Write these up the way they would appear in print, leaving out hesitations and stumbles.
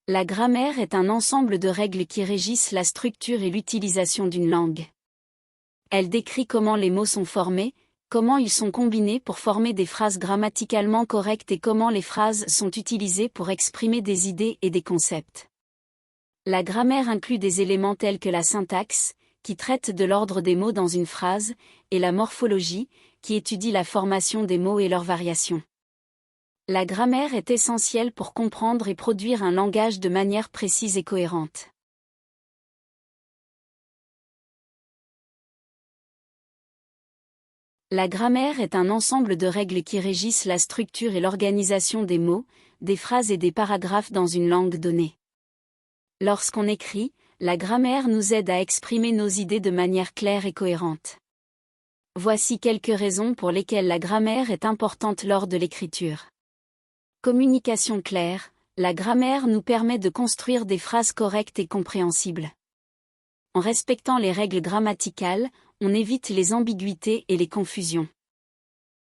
La grammaire est un ensemble de règles qui régissent la structure et l'utilisation d'une langue. Elle décrit comment les mots sont formés, comment ils sont combinés pour former des phrases grammaticalement correctes et comment les phrases sont utilisées pour exprimer des idées et des concepts. La grammaire inclut des éléments tels que la syntaxe, qui traite de l'ordre des mots dans une phrase, et la morphologie, qui étudie la formation des mots et leurs variations. La grammaire est essentielle pour comprendre et produire un langage de manière précise et cohérente. La grammaire est un ensemble de règles qui régissent la structure et l'organisation des mots, des phrases et des paragraphes dans une langue donnée. Lorsqu'on écrit, la grammaire nous aide à exprimer nos idées de manière claire et cohérente. Voici quelques raisons pour lesquelles la grammaire est importante lors de l'écriture. Communication claire, la grammaire nous permet de construire des phrases correctes et compréhensibles. En respectant les règles grammaticales, on évite les ambiguïtés et les confusions.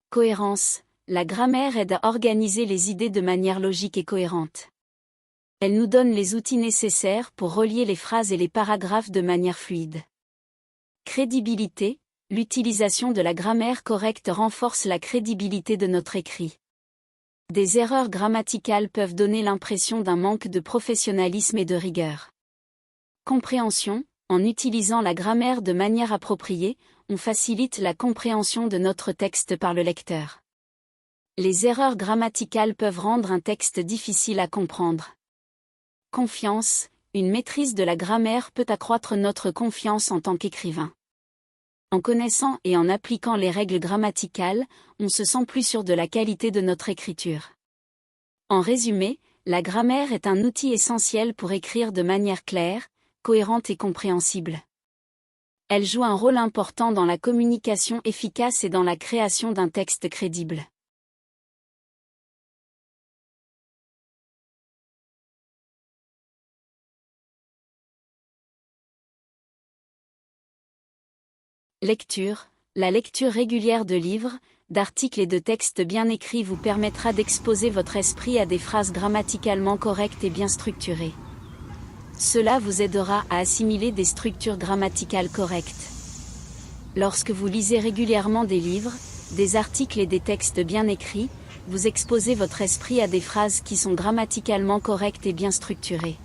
Cohérence, la grammaire aide à organiser les idées de manière logique et cohérente. Elle nous donne les outils nécessaires pour relier les phrases et les paragraphes de manière fluide. Crédibilité, l'utilisation de la grammaire correcte renforce la crédibilité de notre écrit. Des erreurs grammaticales peuvent donner l'impression d'un manque de professionnalisme et de rigueur. Compréhension, en utilisant la grammaire de manière appropriée, on facilite la compréhension de notre texte par le lecteur. Les erreurs grammaticales peuvent rendre un texte difficile à comprendre. Confiance, une maîtrise de la grammaire peut accroître notre confiance en tant qu'écrivain. En connaissant et en appliquant les règles grammaticales, on se sent plus sûr de la qualité de notre écriture. En résumé, la grammaire est un outil essentiel pour écrire de manière claire, cohérente et compréhensible. Elle joue un rôle important dans la communication efficace et dans la création d'un texte crédible. Lecture. La lecture régulière de livres, d'articles et de textes bien écrits vous permettra d'exposer votre esprit à des phrases grammaticalement correctes et bien structurées. Cela vous aidera à assimiler des structures grammaticales correctes. Lorsque vous lisez régulièrement des livres, des articles et des textes bien écrits, vous exposez votre esprit à des phrases qui sont grammaticalement correctes et bien structurées.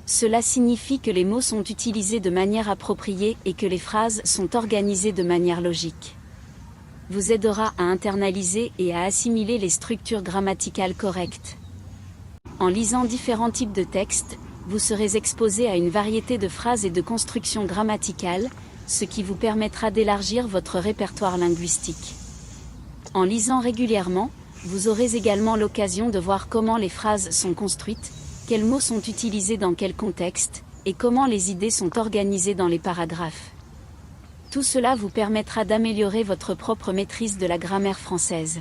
Cela signifie que les mots sont utilisés de manière appropriée et que les phrases sont organisées de manière logique. Vous aidera à internaliser et à assimiler les structures grammaticales correctes. En lisant différents types de textes, vous serez exposé à une variété de phrases et de constructions grammaticales, ce qui vous permettra d'élargir votre répertoire linguistique. En lisant régulièrement, vous aurez également l'occasion de voir comment les phrases sont construites, quels mots sont utilisés dans quel contexte, et comment les idées sont organisées dans les paragraphes. Tout cela vous permettra d'améliorer votre propre maîtrise de la grammaire française.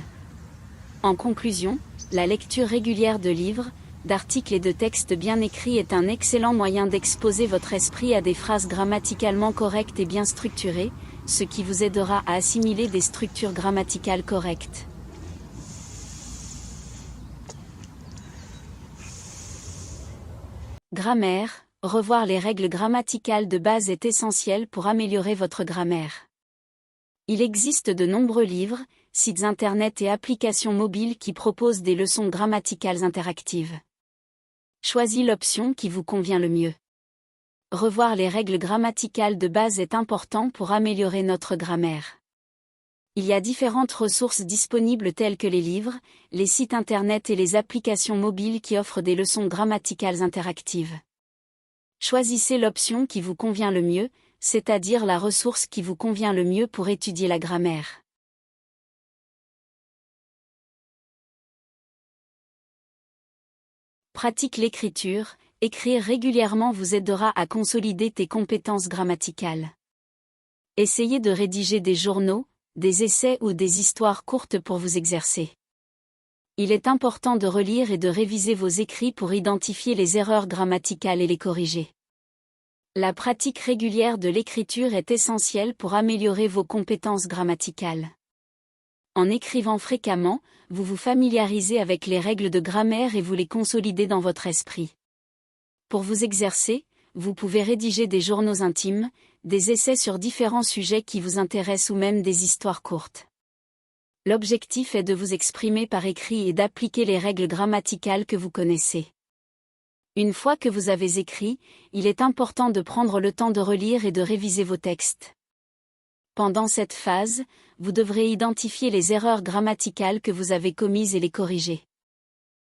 En conclusion, la lecture régulière de livres, d'articles et de textes bien écrits est un excellent moyen d'exposer votre esprit à des phrases grammaticalement correctes et bien structurées, ce qui vous aidera à assimiler des structures grammaticales correctes. Grammaire, revoir les règles grammaticales de base est essentiel pour améliorer votre grammaire. Il existe de nombreux livres, sites internet et applications mobiles qui proposent des leçons grammaticales interactives. Choisis l'option qui vous convient le mieux. Revoir les règles grammaticales de base est important pour améliorer notre grammaire. Il y a différentes ressources disponibles telles que les livres, les sites internet et les applications mobiles qui offrent des leçons grammaticales interactives. Choisissez l'option qui vous convient le mieux, c'est-à-dire la ressource qui vous convient le mieux pour étudier la grammaire. Pratique l'écriture. Écrire régulièrement vous aidera à consolider tes compétences grammaticales. Essayez de rédiger des journaux, des essais ou des histoires courtes pour vous exercer. Il est important de relire et de réviser vos écrits pour identifier les erreurs grammaticales et les corriger. La pratique régulière de l'écriture est essentielle pour améliorer vos compétences grammaticales. En écrivant fréquemment, vous vous familiarisez avec les règles de grammaire et vous les consolidez dans votre esprit. Pour vous exercer, vous pouvez rédiger des journaux intimes, des essais sur différents sujets qui vous intéressent ou même des histoires courtes. L'objectif est de vous exprimer par écrit et d'appliquer les règles grammaticales que vous connaissez. Une fois que vous avez écrit, il est important de prendre le temps de relire et de réviser vos textes. Pendant cette phase, vous devrez identifier les erreurs grammaticales que vous avez commises et les corriger.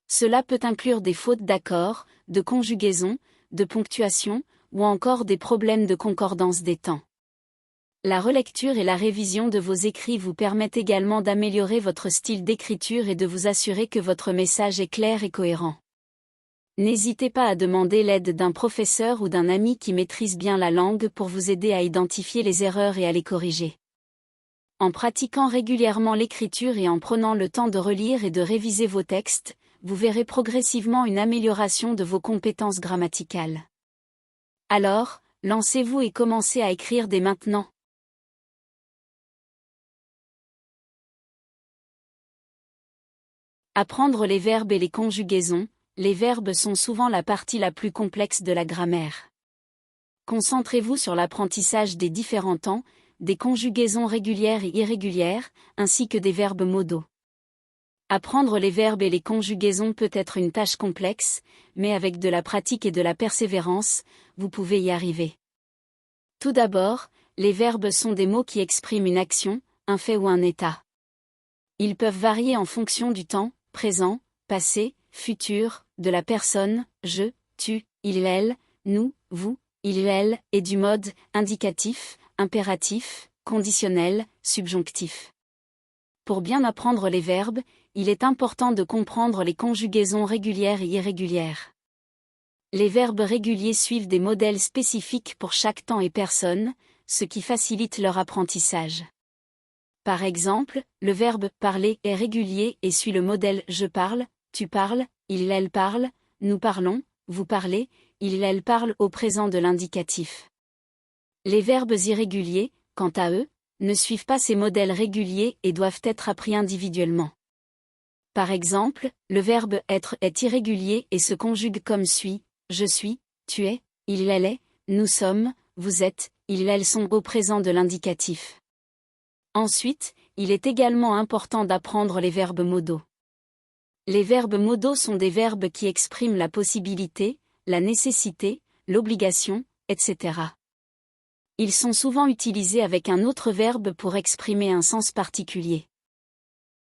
Cela peut inclure des fautes d'accord, de conjugaison, de ponctuation, ou encore des problèmes de concordance des temps. La relecture et la révision de vos écrits vous permettent également d'améliorer votre style d'écriture et de vous assurer que votre message est clair et cohérent. N'hésitez pas à demander l'aide d'un professeur ou d'un ami qui maîtrise bien la langue pour vous aider à identifier les erreurs et à les corriger. En pratiquant régulièrement l'écriture et en prenant le temps de relire et de réviser vos textes, vous verrez progressivement une amélioration de vos compétences grammaticales. Alors, lancez-vous et commencez à écrire dès maintenant. Apprendre les verbes et les conjugaisons. Les verbes sont souvent la partie la plus complexe de la grammaire. Concentrez-vous sur l'apprentissage des différents temps, des conjugaisons régulières et irrégulières, ainsi que des verbes modaux. Apprendre les verbes et les conjugaisons peut être une tâche complexe, mais avec de la pratique et de la persévérance, vous pouvez y arriver. Tout d'abord, les verbes sont des mots qui expriment une action, un fait ou un état. Ils peuvent varier en fonction du temps, présent, passé, futur, de la personne, je, tu, il, elle, nous, vous, il, elle, et du mode, indicatif, impératif, conditionnel, subjonctif. Pour bien apprendre les verbes, il est important de comprendre les conjugaisons régulières et irrégulières. Les verbes réguliers suivent des modèles spécifiques pour chaque temps et personne, ce qui facilite leur apprentissage. Par exemple, le verbe « parler » est régulier et suit le modèle « je parle », tu parles, il, elle parle, nous parlons, vous parlez, il, elle parle au présent de l'indicatif. Les verbes irréguliers, quant à eux, ne suivent pas ces modèles réguliers et doivent être appris individuellement. Par exemple, le verbe être est irrégulier et se conjugue comme suit, je suis, tu es, il, elle est, nous sommes, vous êtes, il, elles sont au présent de l'indicatif. Ensuite, il est également important d'apprendre les verbes modaux. Les verbes modaux sont des verbes qui expriment la possibilité, la nécessité, l'obligation, etc. Ils sont souvent utilisés avec un autre verbe pour exprimer un sens particulier.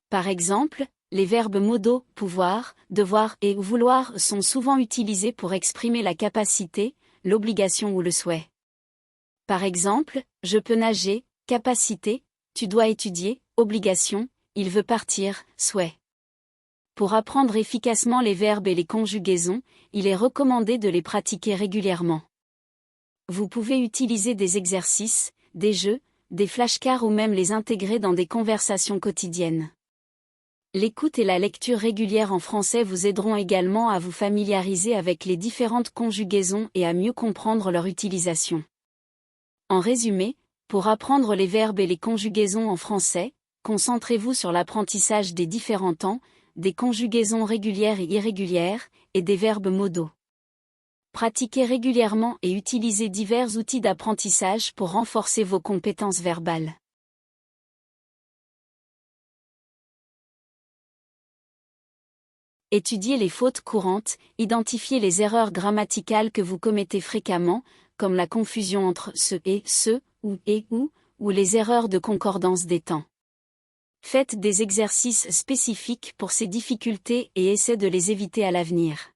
Par exemple, les verbes modaux pouvoir, devoir et vouloir sont souvent utilisés pour exprimer la capacité, l'obligation ou le souhait. Par exemple, je peux nager, capacité, tu dois étudier, obligation, il veut partir, souhait. Pour apprendre efficacement les verbes et les conjugaisons, il est recommandé de les pratiquer régulièrement. Vous pouvez utiliser des exercices, des jeux, des flashcards ou même les intégrer dans des conversations quotidiennes. L'écoute et la lecture régulière en français vous aideront également à vous familiariser avec les différentes conjugaisons et à mieux comprendre leur utilisation. En résumé, pour apprendre les verbes et les conjugaisons en français, concentrez-vous sur l'apprentissage des différents temps, des conjugaisons régulières et irrégulières, et des verbes modaux. Pratiquez régulièrement et utilisez divers outils d'apprentissage pour renforcer vos compétences verbales. Étudiez les fautes courantes, identifiez les erreurs grammaticales que vous commettez fréquemment, comme la confusion entre ce, ou les erreurs de concordance des temps. Faites des exercices spécifiques pour ces difficultés et essayez de les éviter à l'avenir.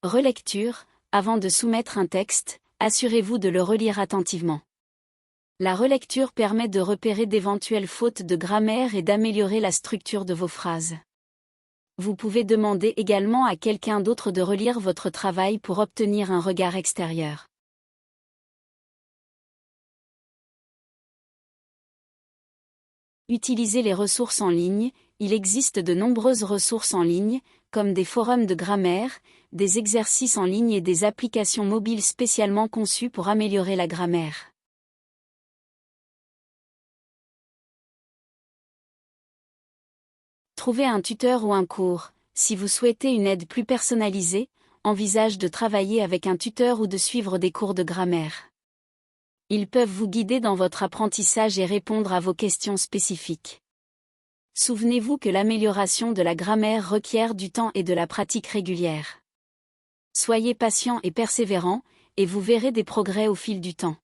Relecture. Avant de soumettre un texte, assurez-vous de le relire attentivement. La relecture permet de repérer d'éventuelles fautes de grammaire et d'améliorer la structure de vos phrases. Vous pouvez demander également à quelqu'un d'autre de relire votre travail pour obtenir un regard extérieur. Utilisez les ressources en ligne. Il existe de nombreuses ressources en ligne, comme des forums de grammaire, des exercices en ligne et des applications mobiles spécialement conçues pour améliorer la grammaire. Trouvez un tuteur ou un cours. Si vous souhaitez une aide plus personnalisée, envisage de travailler avec un tuteur ou de suivre des cours de grammaire. Ils peuvent vous guider dans votre apprentissage et répondre à vos questions spécifiques. Souvenez-vous que l'amélioration de la grammaire requiert du temps et de la pratique régulière. Soyez patient et persévérant, et vous verrez des progrès au fil du temps.